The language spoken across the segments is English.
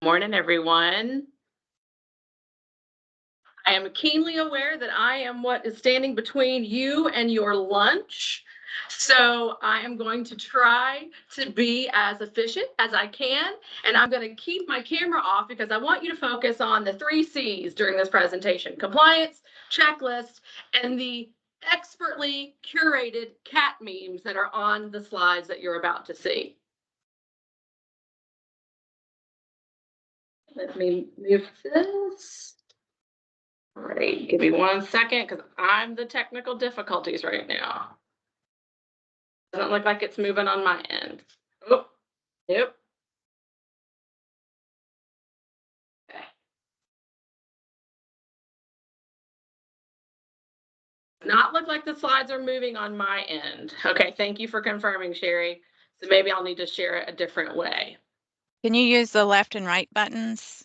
Morning, everyone. I am keenly aware that I am what is standing between you and your lunch. So I am going to try to be as efficient as I can, and I'm going to keep my camera off because I want you to focus on the 3 C's during this presentation: compliance, checklist, and the expertly curated cat memes that are on the slides that you're about to see. Let me move this. All right, give me 1 second because I'm the technical difficulties right now. Doesn't look like it's moving on my end. Oh, yep. Okay. Not look like the slides are moving on my end. Okay, thank you for confirming, Sherry. So maybe I'll need to share it a different way. Can you use the left and right buttons?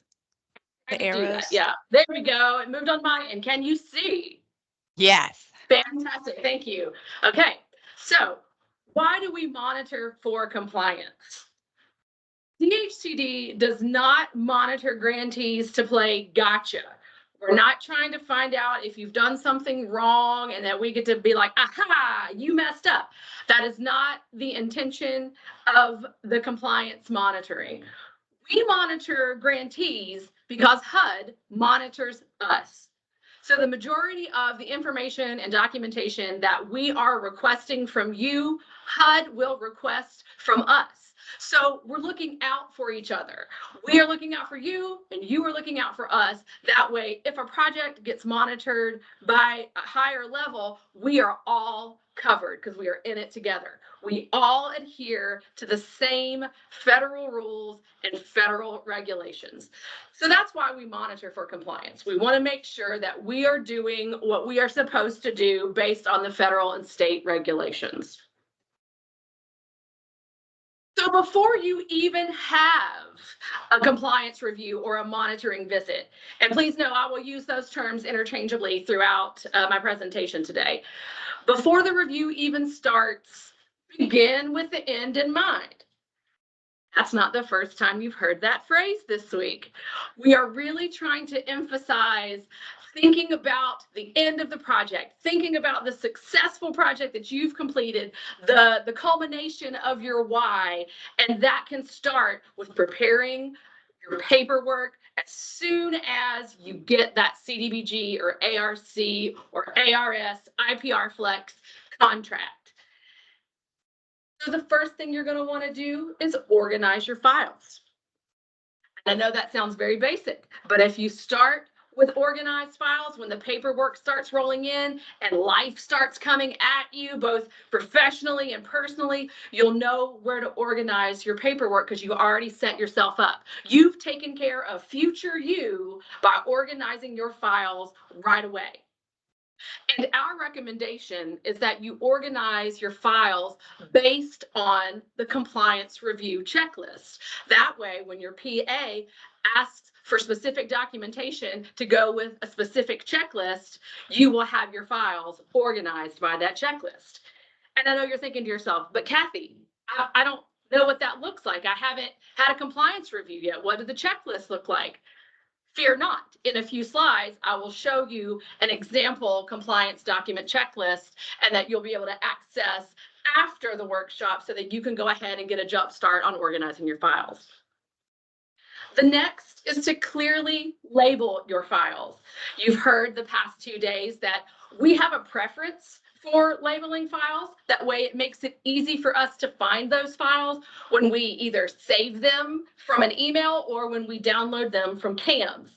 The arrows? Do that. Yeah, there we go. It moved on my end. Can you see? Yes. Fantastic. Thank you. Okay, so why do we monitor for compliance? DHCD does not monitor grantees to play gotcha. We're not trying to find out if you've done something wrong and that we get to be like, aha, you messed up. That is not the intention of the compliance monitoring. We monitor grantees because HUD monitors us. So the majority of the information and documentation that we are requesting from you, HUD will request from us. So we're looking out for each other. We are looking out for you and you are looking out for us. That way, if a project gets monitored by a higher level, we are all covered because we are in it together. We all adhere to the same federal rules and federal regulations. So that's why we monitor for compliance. We want to make sure that we are doing what we are supposed to do based on the federal and state regulations. So before you even have a compliance review or a monitoring visit, and please know I will use those terms interchangeably throughout my presentation today. Before the review even starts, begin with the end in mind. That's not the first time you've heard that phrase this week. We are really trying to emphasize thinking about the end of the project, thinking about the successful project that you've completed, the culmination of your why, and that can start with preparing your paperwork as soon as you get that CDBG or ARC or ARS IPR Flex contract. So the first thing you're going to want to do is organize your files. I know that sounds very basic, but if you start with organized files, when the paperwork starts rolling in and life starts coming at you, both professionally and personally, you'll know where to organize your paperwork because you already set yourself up. You've taken care of future you by organizing your files right away. And our recommendation is that you organize your files based on the compliance review checklist. That way, when your PA asks for specific documentation to go with a specific checklist, you will have your files organized by that checklist. And I know you're thinking to yourself, but Kathy, I don't know what that looks like. I haven't had a compliance review yet. What do the checklists look like? Fear not. In a few slides, I will show you an example compliance document checklist and that you'll be able to access after the workshop so that you can go ahead and get a jump start on organizing your files. The next is to clearly label your files. You've heard the past 2 days that we have a preference for labeling files. That way it makes it easy for us to find those files when we either save them from an email or when we download them from CAMS.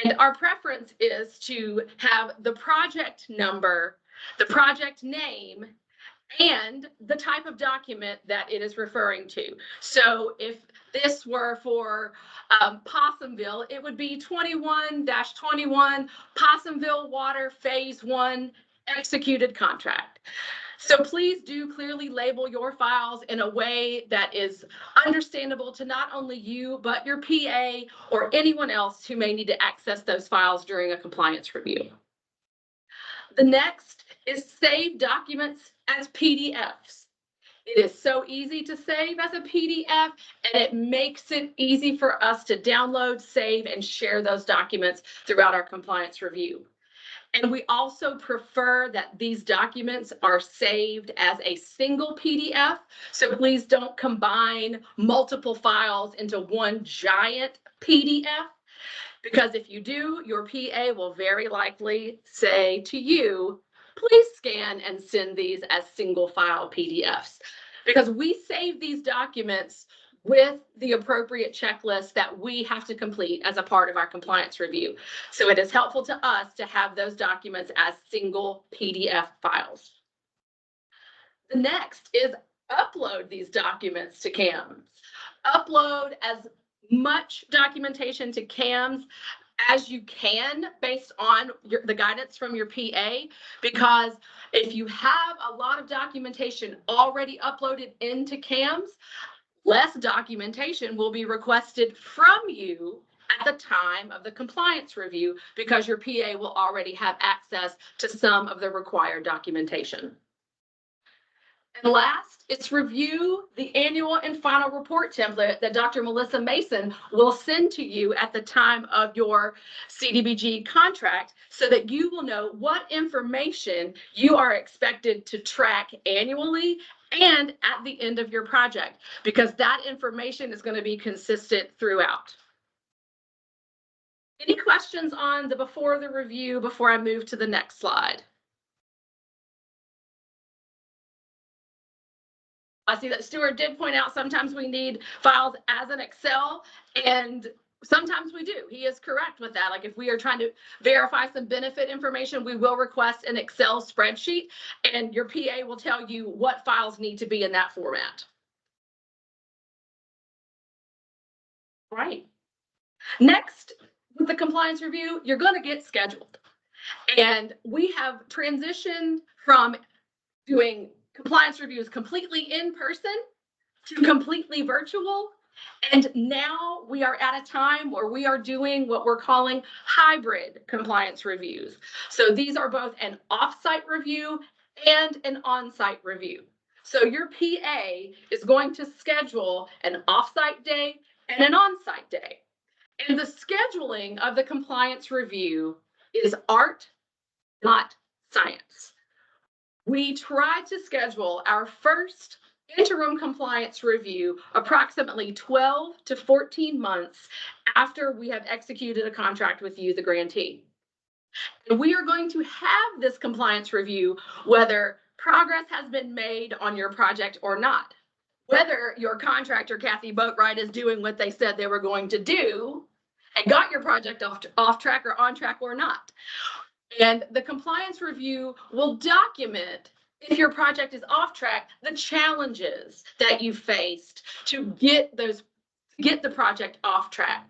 And our preference is to have the project number, the project name, and the type of document that it is referring to. So if this were for Possumville, it would be 21-21 Possumville Water Phase 1 executed contract. So please do clearly label your files in a way that is understandable to not only you, but your PA or anyone else who may need to access those files during a compliance review. The next is save documents as PDFs. It is so easy to save as a PDF, and it makes it easy for us to download, save, and share those documents throughout our compliance review. And we also prefer that these documents are saved as a single PDF. So please don't combine multiple files into one giant PDF, because if you do, your PA will very likely say to you, please scan and send these as single file PDFs, because we save these documents with the appropriate checklist that we have to complete as a part of our compliance review. So it is helpful to us to have those documents as single PDF files. The next is upload these documents to CAMS. Upload as much documentation to CAMS as you can based on the guidance from your PA, because if you have a lot of documentation already uploaded into CAMS, less documentation will be requested from you at the time of the compliance review, because your PA will already have access to some of the required documentation. And last, it's review the annual and final report template that Dr. Melissa Mason will send to you at the time of your CDBG contract, so that you will know what information you are expected to track annually and at the end of your project, because that information is going to be consistent throughout. Any questions on the before the review before I move to the next slide? I see that Stuart did point out sometimes we need files as an Excel, and sometimes we do. He is correct with that. Like if we are trying to verify some benefit information, we will request an Excel spreadsheet, and your PA will tell you what files need to be in that format. Right. Next, with the compliance review, you're going to get scheduled. And we have transitioned from doing compliance reviews completely in person to completely virtual. And now we are at a time where we are doing what we're calling hybrid compliance reviews. So these are both an off-site review and an on-site review. So your PA is going to schedule an off-site day and an on-site day. And the scheduling of the compliance review is art, not science. We try to schedule our first interim compliance review approximately 12 to 14 months after we have executed a contract with you, the grantee. And we are going to have this compliance review whether progress has been made on your project or not, whether your contractor, Kathy Boatwright, is doing what they said they were going to do and got your project off track or on track or not. And the compliance review will document, if your project is off track, the challenges that you faced to get the project off track.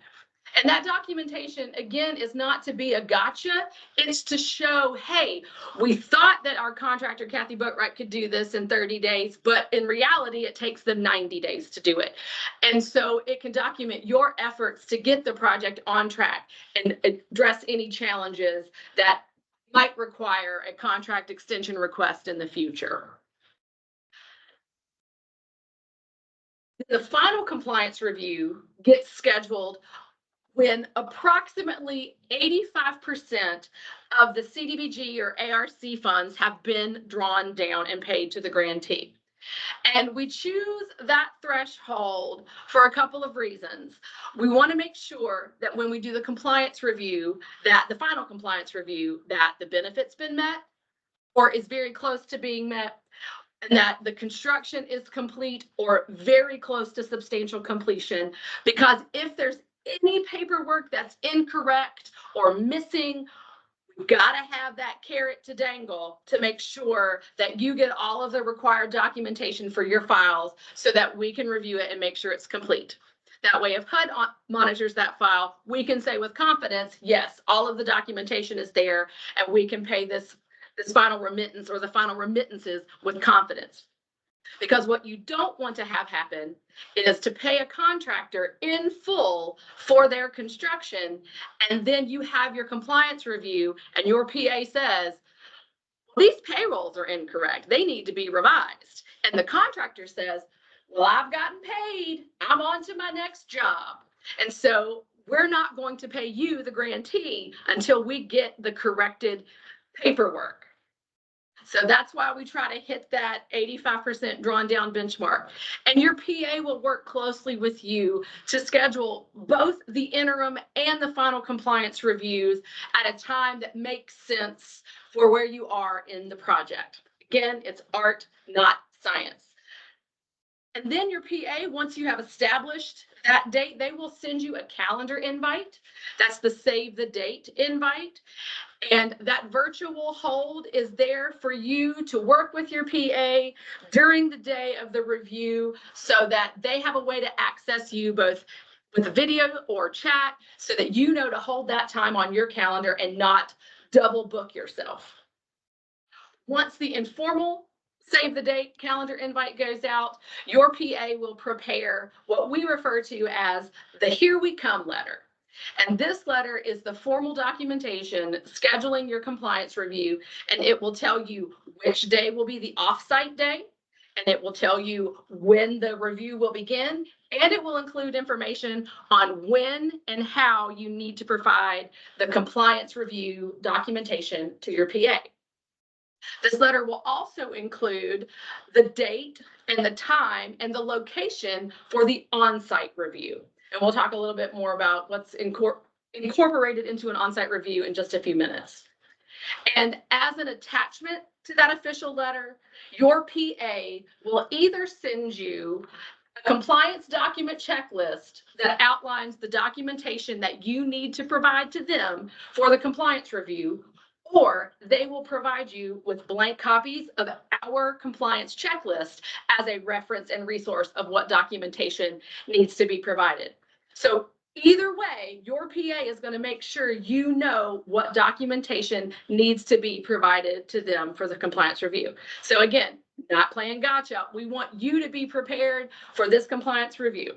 And that documentation, again, is not to be a gotcha. It's to show, hey, we thought that our contractor, Kathy Boatwright, could do this in 30 days, but in reality, it takes them 90 days to do it. And so it can document your efforts to get the project on track and address any challenges that might require a contract extension request in the future. The final compliance review gets scheduled when approximately 85% of the CDBG or ARC funds have been drawn down and paid to the grantee. And we choose that threshold for a couple of reasons. We want to make sure that when we do the compliance review, that the final compliance review, that the benefit's been met or is very close to being met, and that the construction is complete or very close to substantial completion. Because if there's any paperwork that's incorrect or missing, we've got to have that carrot to dangle to make sure that you get all of the required documentation for your files so that we can review it and make sure it's complete. That way, if HUD monitors that file, we can say with confidence, yes, all of the documentation is there, and we can pay this final remittance or the final remittances with confidence. Because what you don't want to have happen is to pay a contractor in full for their construction, and then you have your compliance review and your PA says, these payrolls are incorrect, they need to be revised. And the contractor says, well, I've gotten paid, I'm on to my next job. And so we're not going to pay you, the grantee, until we get the corrected paperwork. So that's why we try to hit that 85% drawn down benchmark. And your PA will work closely with you to schedule both the interim and the final compliance reviews at a time that makes sense for where you are in the project. Again, it's art, not science. And then your PA, once you have established that date, they will send you a calendar invite. That's the save the date invite. And that virtual hold is there for you to work with your PA during the day of the review so that they have a way to access you both with a video or chat so that you know to hold that time on your calendar and not double book yourself. Once the informal save the date calendar invite goes out, your PA will prepare what we refer to as the Here We Come letter. And this letter is the formal documentation scheduling your compliance review, and it will tell you which day will be the offsite day, and it will tell you when the review will begin, and it will include information on when and how you need to provide the compliance review documentation to your PA. This letter will also include the date and the time and the location for the on-site review. And we'll talk a little bit more about what's incorporated into an on-site review in just a few minutes. And as an attachment to that official letter, your PA will either send you a compliance document checklist that outlines the documentation that you need to provide to them for the compliance review, or they will provide you with blank copies of our compliance checklist as a reference and resource of what documentation needs to be provided. So either way, your PA is going to make sure you know what documentation needs to be provided to them for the compliance review. So again, not playing gotcha. We want you to be prepared for this compliance review.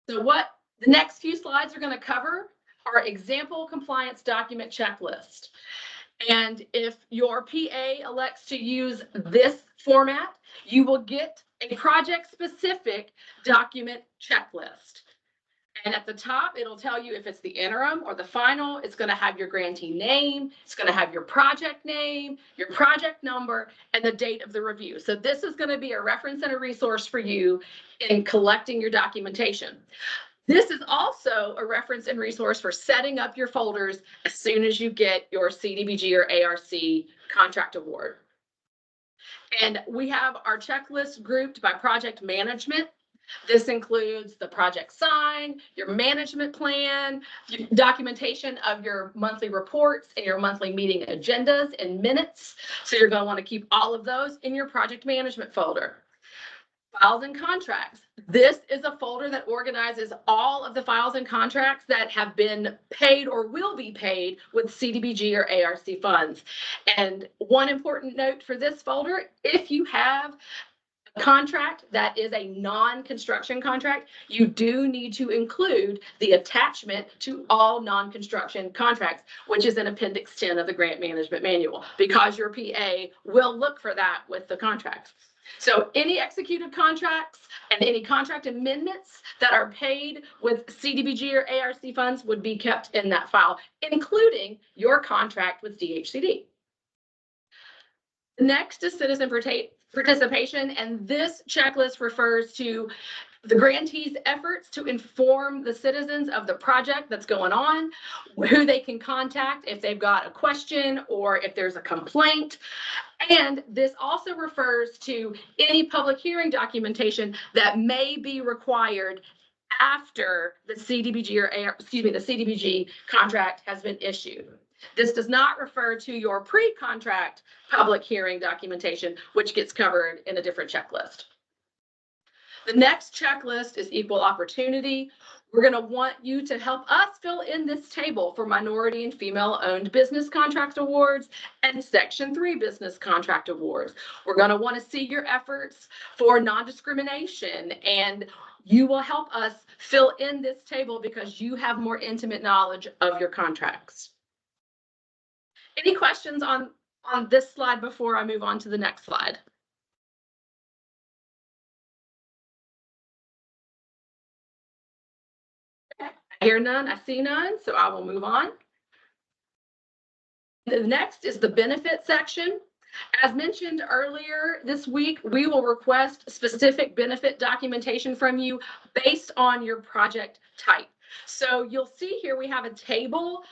So what the next few slides are going to cover are example compliance document checklist. And if your PA elects to use this format, you will get a project-specific document checklist. And at the top, it'll tell you if it's the interim or the final. It's going to have your grantee name. It's going to have your project name, your project number, and the date of the review. So this is going to be a reference and a resource for you in collecting your documentation. This is also a reference and resource for setting up your folders as soon as you get your CDBG or ARC contract award. And we have our checklist grouped by project management. This includes the project sign, your management plan, documentation of your monthly reports and your monthly meeting agendas and minutes. So you're going to want to keep all of those in your project management folder. Files and contracts. This is a folder that organizes all of the files and contracts that have been paid or will be paid with CDBG or ARC funds. And one important note for this folder, if you have a contract that is a non-construction contract, you do need to include the attachment to all non-construction contracts, which is in Appendix 10 of the Grant Management Manual, because your PA will look for that with the contracts. So any executed contracts and any contract amendments that are paid with CDBG or ARC funds would be kept in that file, including your contract with DHCD. Next is citizen participation, and this checklist refers to the grantee's efforts to inform the citizens of the project that's going on, who they can contact if they've got a question or if there's a complaint. And this also refers to any public hearing documentation that may be required after the CDBG the CDBG contract has been issued. This does not refer to your pre-contract public hearing documentation, which gets covered in a different checklist. The next checklist is equal opportunity. We're going to want you to help us fill in this table for minority and female-owned business contract awards and Section 3 business contract awards. We're going to want to see your efforts for non-discrimination, and you will help us fill in this table because you have more intimate knowledge of your contracts. Any questions on on this slide before I move on to the next slide? I hear none, I see none, so I will move on. The next is the benefit section. As mentioned earlier this week, we will request specific benefit documentation from you based on your project type. So you'll see here we have a table,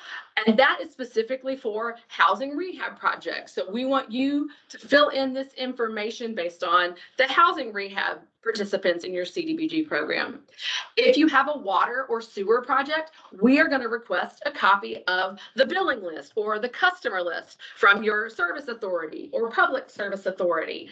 and that is specifically for housing rehab projects. So we want you to fill in this information based on the housing rehab participants in your CDBG program. If you have a water or sewer project, we are going to request a copy of the billing list or the customer list from your service authority or public service authority.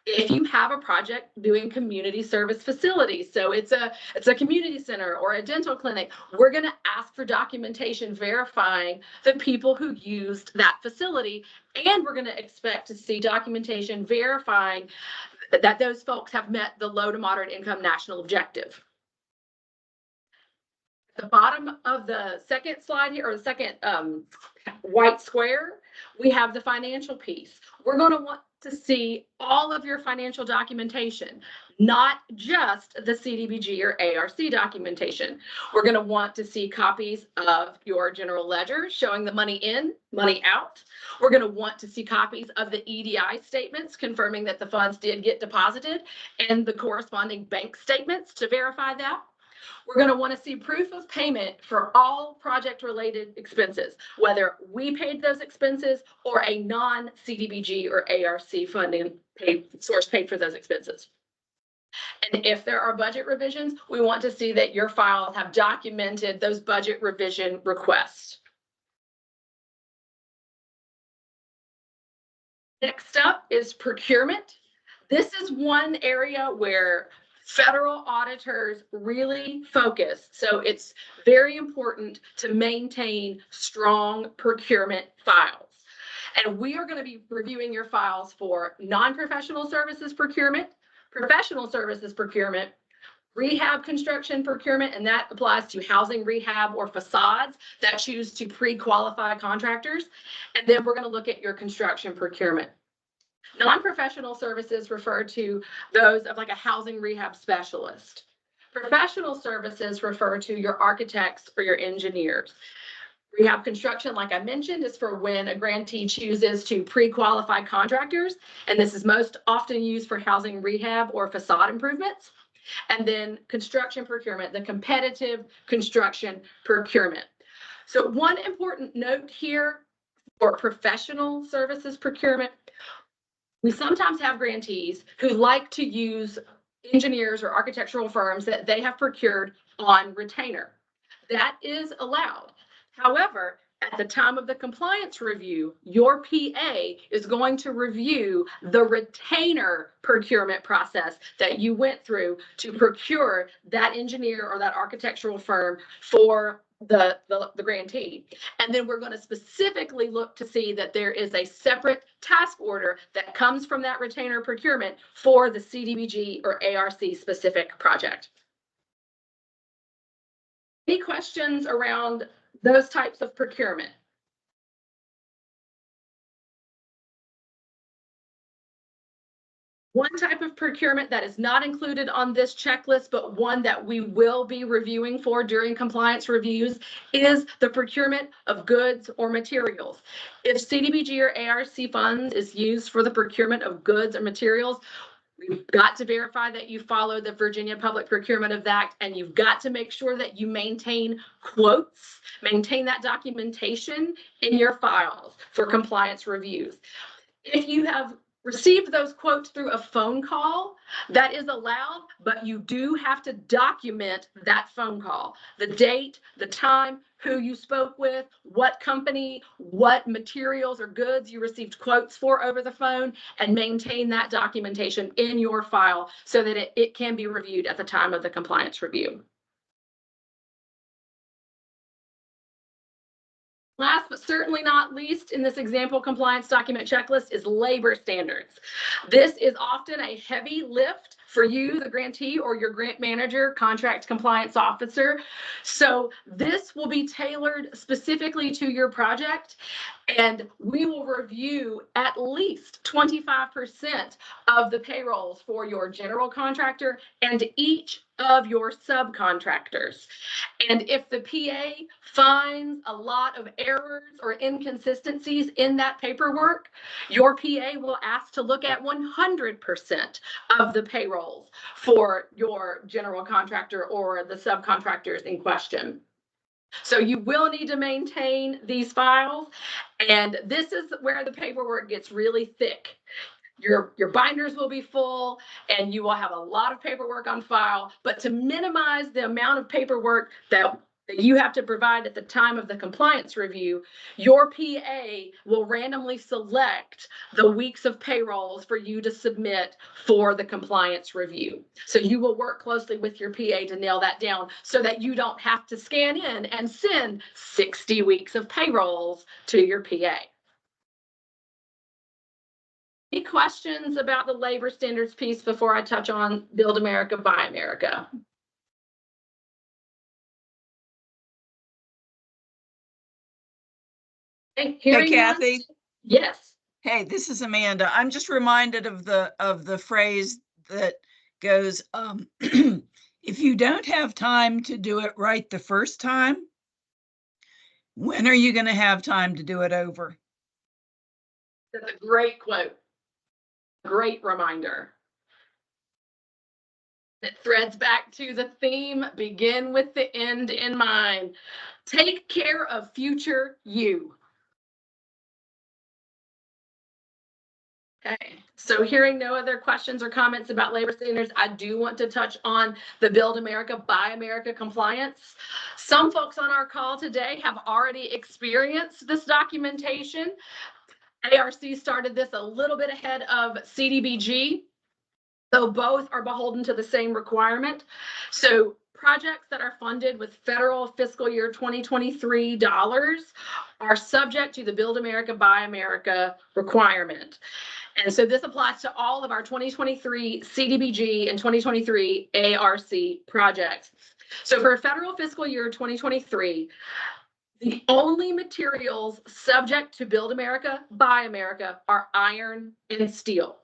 If you have a project doing community service facilities, so it's a community center or a dental clinic, we're going to ask for documentation verifying the people who used that facility, and we're going to expect to see documentation verifying that those folks have met the low to moderate income national objective. The bottom of the second slide here, or the second white square, we have the financial piece. We're going to want to see all of your financial documentation, not just the CDBG or ARC documentation. We're going to want to see copies of your general ledger showing the money in, money out. We're going to want to see copies of the EDI statements confirming that the funds did get deposited, and the corresponding bank statements to verify that. We're going to want to see proof of payment for all project-related expenses, whether we paid those expenses or a non-CDBG or ARC funding source paid for those expenses. And if there are budget revisions, we want to see that your files have documented those budget revision requests. Next up is procurement. This is one area where federal auditors really focus. So it's very important to maintain strong procurement files. And we are going to be reviewing your files for non-professional services procurement, professional services procurement, rehab construction procurement, and that applies to housing rehab or facades that choose to pre-qualify contractors. And then we're going to look at your construction procurement. Non-professional services refer to those of like a housing rehab specialist. Professional services refer to your architects or your engineers. Rehab construction, like I mentioned, is for when a grantee chooses to pre-qualify contractors, and this is most often used for housing rehab or facade improvements. And then construction procurement, the competitive construction procurement. So one important note here for professional services procurement, we sometimes have grantees who like to use engineers or architectural firms that they have procured on retainer. That is allowed. However, at the time of the compliance review, your PA is going to review the retainer procurement process that you went through to procure that engineer or that architectural firm for the grantee. And then we're going to specifically look to see that there is a separate task order that comes from that retainer procurement for the CDBG or ARC specific project. Any questions around those types of procurement? One type of procurement that is not included on this checklist, but one that we will be reviewing for during compliance reviews, is the procurement of goods or materials. If CDBG or ARC funds is used for the procurement of goods or materials, we've got to verify that you follow the Virginia Public Procurement Act, and you've got to make sure that you maintain quotes, maintain that documentation in your files for compliance reviews. If you have received those quotes through a phone call, that is allowed, but you do have to document that phone call, the date, the time, who you spoke with, what company, what materials or goods you received quotes for over the phone, and maintain that documentation in your file so that it can be reviewed at the time of the compliance review. Last but certainly not least in this example compliance document checklist is labor standards. This is often a heavy lift for you, the grantee, or your grant manager, contract compliance officer. So this will be tailored specifically to your project, and we will review at least 25% of the payrolls for your general contractor and each of your subcontractors. And if the PA finds a lot of errors or inconsistencies in that paperwork, your PA will ask to look at 100% of the payrolls for your general contractor or the subcontractors in question. So you will need to maintain these files, and this is where the paperwork gets really thick. Your binders will be full and you will have a lot of paperwork on file, but to minimize the amount of paperwork that you have to provide at the time of the compliance review, your PA will randomly select the weeks of payrolls for you to submit for the compliance review. So you will work closely with your PA to nail that down so that you don't have to scan in and send 60 weeks of payrolls to your PA. Any questions about the labor standards piece before I touch on Build America, Buy America? Hey, Kathy. Yes. Hey, this is Amanda. I'm just reminded of the phrase that goes, if you don't have time to do it right the first time, when are you going to have time to do it over? That's a great quote. Great reminder. It threads back to the theme, begin with the end in mind. Take care of future you. Okay, so hearing no other questions or comments about labor standards, I do want to touch on the Build America, Buy America compliance. Some folks on our call today have already experienced this documentation. ARC started this a little bit ahead of CDBG, though both are beholden to the same requirement. So projects that are funded with federal fiscal year 2023 dollars are subject to the Build America, Buy America requirement. And so this applies to all of our 2023 CDBG and 2023 ARC projects. So for federal fiscal year 2023, the only materials subject to Build America, Buy America are iron and steel.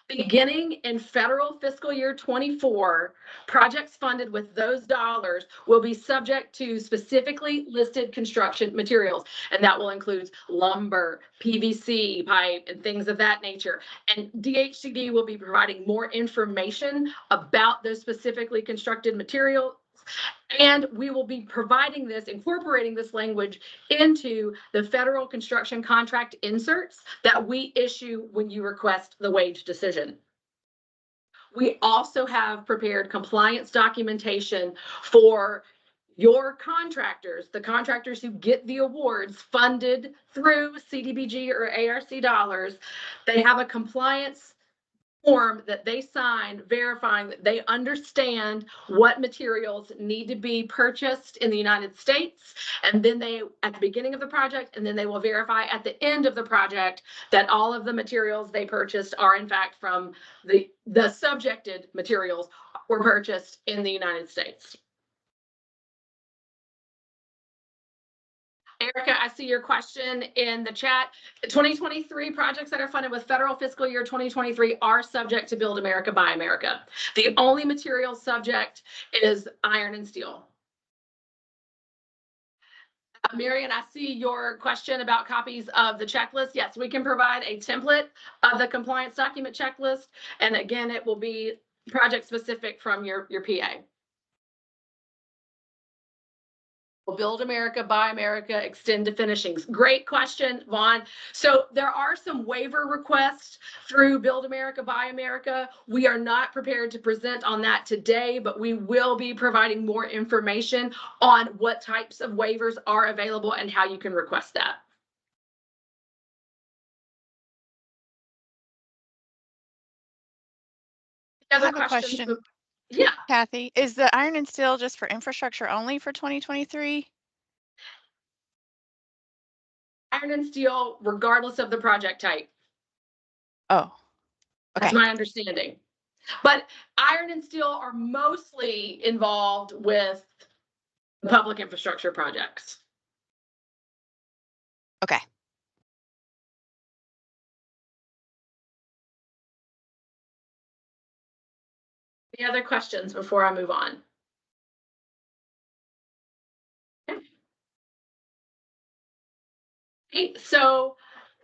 Beginning in federal fiscal year 24, projects funded with those dollars will be subject to specifically listed construction materials, and that will include lumber, PVC pipe, and things of that nature. And DHCD will be providing more information about those specifically constructed materials. And we will be providing this, incorporating this language into the federal construction contract inserts that we issue when you request the wage decision. We also have prepared compliance documentation for your contractors, the contractors who get the awards funded through CDBG or ARC dollars. They have a compliance form that they sign verifying that they understand what materials need to be purchased in the United States. And then they, at the beginning of the project, and then they will verify at the end of the project that all of the materials they purchased are in fact from the subjected materials were purchased in the United States. Erica, I see your question in the chat. The 2023 projects that are funded with federal fiscal year 2023 are subject to Build America, Buy America. The only material subject is iron and steel. Marion, I see your question about copies of the checklist. Yes, we can provide a template of the compliance document checklist. And again, it will be project specific from your PA. Build America, Buy America, extend to finishings. Great question, Vaughn. So there are some waiver requests through Build America, Buy America. We are not prepared to present on that today, but we will be providing more information on what types of waivers are available and how you can request that. I have a question. Yeah. Kathy, is the iron and steel just for infrastructure only for 2023? Iron and steel, regardless of the project type. Oh. That's Okay. my understanding. But iron and steel are mostly involved with public infrastructure projects. Okay. Any other questions before I move on? Okay, so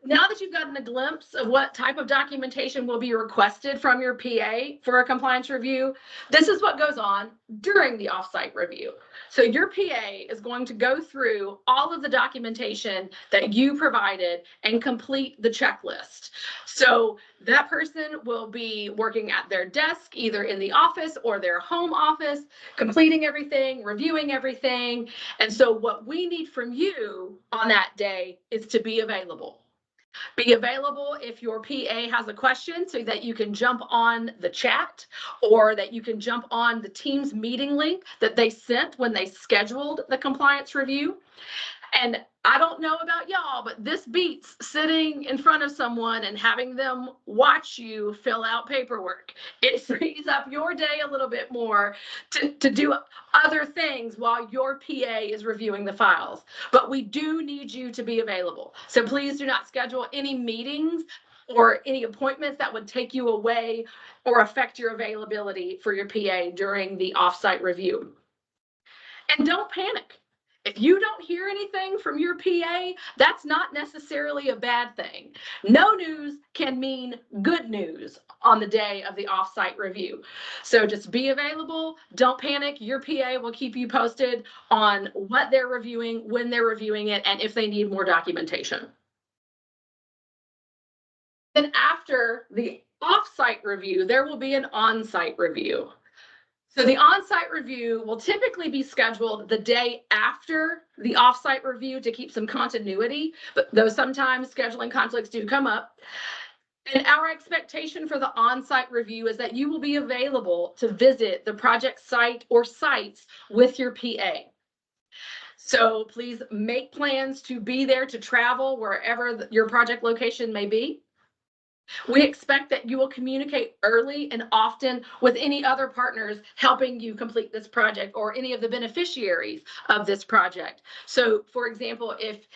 now that you've gotten a glimpse of what type of documentation will be requested from your PA for a compliance review, this is what goes on during the offsite review. So your PA is going to go through all of the documentation that you provided and complete the checklist. So that person will be working at their desk, either in the office or their home office, completing everything, reviewing everything. And so what we need from you on that day is to be available. Be available if your PA has a question so that you can jump on the chat or that you can jump on the Teams meeting link that they sent when they scheduled the compliance review. And I don't know about y'all, but this beats sitting in front of someone and having them watch you fill out paperwork. It frees up your day a little bit more to do other things while your PA is reviewing the files. But we do need you to be available. So please do not schedule any meetings or any appointments that would take you away or affect your availability for your PA during the offsite review. And don't panic. If you don't hear anything from your PA, that's not necessarily a bad thing. No news can mean good news on the day of the offsite review. So just be available. Don't panic. Your PA will keep you posted on what they're reviewing, when they're reviewing it, and if they need more documentation. Then after the offsite review, there will be an on-site review. So the on-site review will typically be scheduled the day after the off-site review to keep some continuity, but though sometimes scheduling conflicts do come up. And our expectation for the on-site review is that you will be available to visit the project site or sites with your PA. So please make plans to be there, to travel wherever your project location may be. We expect that you will communicate early and often with any other partners helping you complete this project or any of the beneficiaries of this project. So for example, if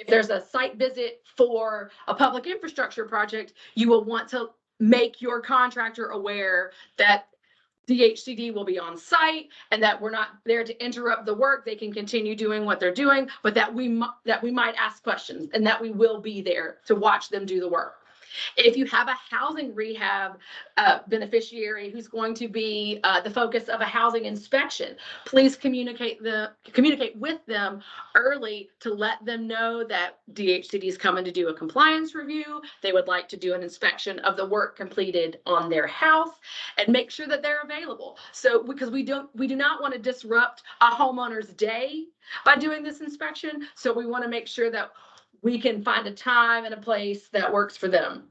there's a site visit for a public infrastructure project, you will want to make your contractor aware that DHCD will be on site and that we're not there to interrupt the work. They can continue doing what they're doing, but that we might ask questions and that we will be there to watch them do the work. If you have a housing rehab beneficiary who's going to be the focus of a housing inspection, please communicate with them early to let them know that DHCD is coming to do a compliance review. They would like to do an inspection of the work completed on their house and make sure that they're available. So because we do not want to disrupt a homeowner's day by doing this inspection. So we want to make sure that we can find a time and a place that works for them.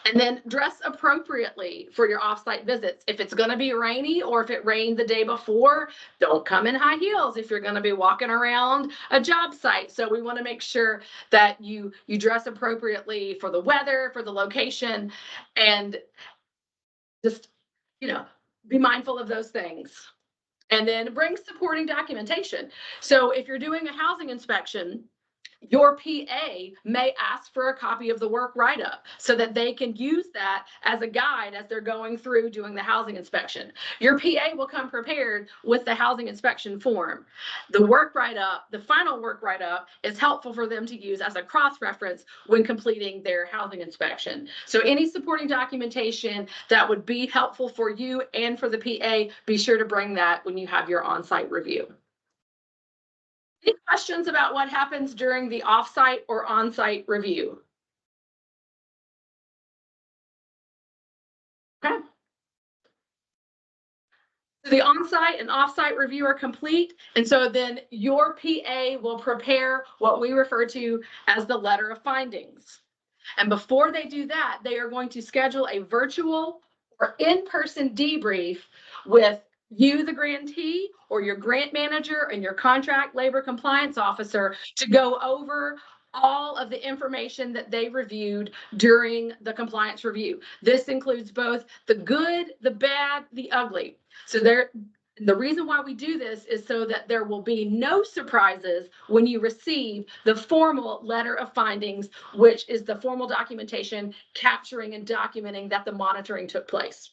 And then dress appropriately for your offsite visits. If it's going to be rainy or if it rained the day before, don't come in high heels if you're going to be walking around a job site. So we want to make sure that you dress appropriately for the weather, for the location, and just, be mindful of those things. And then bring supporting documentation. So if you're doing a housing inspection, your PA may ask for a copy of the work write-up so that they can use that as a guide as they're going through doing the housing inspection. Your PA will come prepared with the housing inspection form. The work write-up, the final work write-up, is helpful for them to use as a cross-reference when completing their housing inspection. So any supporting documentation that would be helpful for you and for the PA, be sure to bring that when you have your on-site review. Any questions about what happens during the offsite or on-site review? Okay. So the on-site and off-site review are complete. And so then your PA will prepare what we refer to as the letter of findings. And before they do that, they are going to schedule a virtual or in-person debrief with you, the grantee, or your grant manager and your contract labor compliance officer to go over all of the information that they reviewed during the compliance review. This includes both the good, the bad, the ugly. So the reason why we do this is so that there will be no surprises when you receive the formal letter of findings, which is the formal documentation capturing and documenting that the monitoring took place.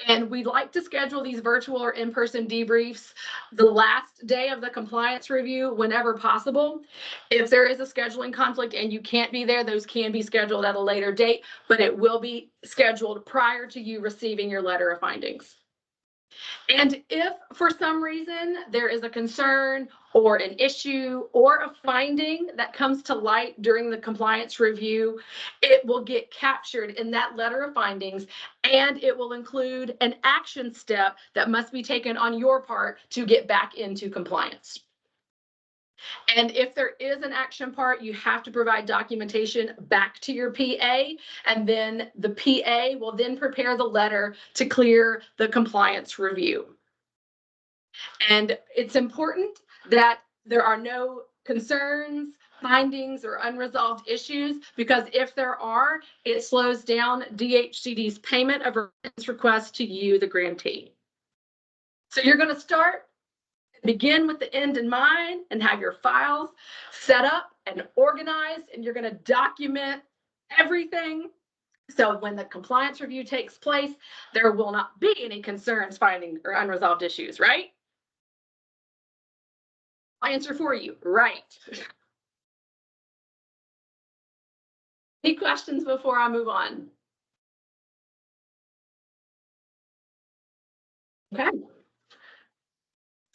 And we'd like to schedule these virtual or in-person debriefs the last day of the compliance review whenever possible. If there is a scheduling conflict and you can't be there, those can be scheduled at a later date, but it will be scheduled prior to you receiving your letter of findings. And if for some reason there is a concern or an issue or a finding that comes to light during the compliance review, it will get captured in that letter of findings, and it will include an action step that must be taken on your part to get back into compliance. And if there is an action part, you have to provide documentation back to your PA, and then the PA will then prepare the letter to clear the compliance review. And it's important that there are no concerns, findings, or unresolved issues, because if there are, it slows down DHCD's payment of a request to you, the grantee. So you're going to begin with the end in mind and have your files set up and organized, and you're going to document everything. So when the compliance review takes place, there will not be any concerns, findings, or unresolved issues, right? I'll answer for you, right? Any questions before I move on? Okay.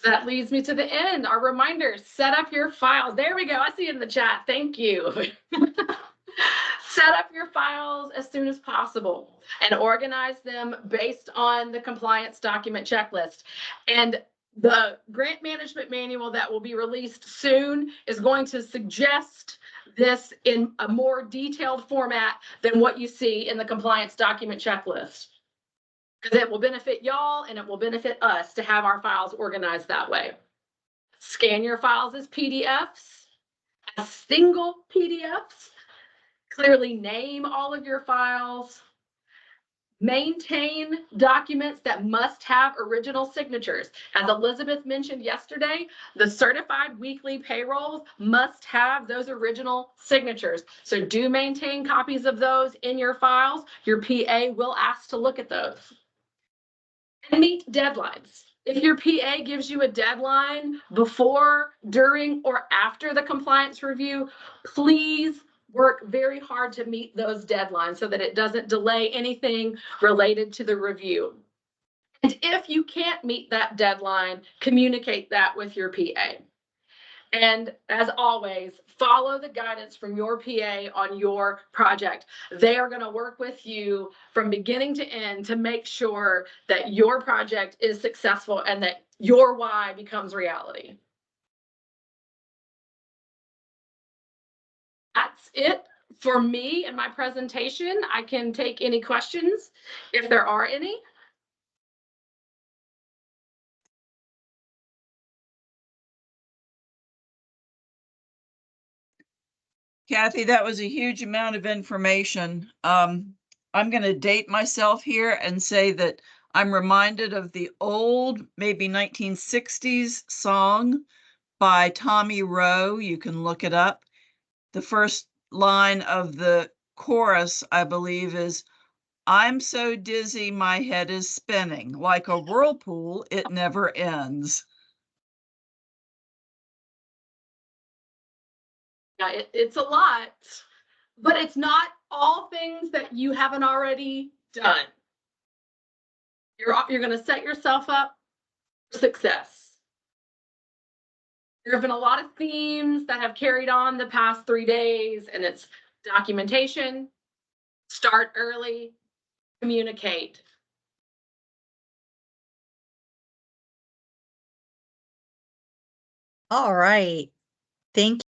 That leads me to the end. Our reminders, set up your files. There we go. I see it in the chat. Thank you. Set up your files as soon as possible and organize them based on the compliance document checklist. And the grant management manual that will be released soon is going to suggest this in a more detailed format than what you see in the compliance document checklist, because it will benefit y'all and it will benefit us to have our files organized that way. Scan your files as PDFs, as single PDFs. Clearly name all of your files. Maintain documents that must have original signatures. As Elizabeth mentioned yesterday, the certified weekly payrolls must have those original signatures. So do maintain copies of those in your files. Your PA will ask to look at those. And meet deadlines. If your PA gives you a deadline before, during, or after the compliance review, please work very hard to meet those deadlines so that it doesn't delay anything related to the review. And if you can't meet that deadline, communicate that with your PA. And as always, follow the guidance from your PA on your project. They are going to work with you from beginning to end to make sure that your project is successful and that your why becomes reality. That's it for me and my presentation. I can take any questions if there are any. Kathy, that was a huge amount of information. I'm going to date myself here and say that I'm reminded of the old, maybe 1960s song by Tommy Rowe. You can look it up. The first line of the chorus, I believe, is, "I'm so dizzy, my head is spinning. Like a whirlpool, it never ends." Yeah, it's a lot, but it's not all things that you haven't already done. You're going to set yourself up for success. There have been a lot of themes that have carried on the past 3 days, and it's documentation, start early, communicate. All right. Thank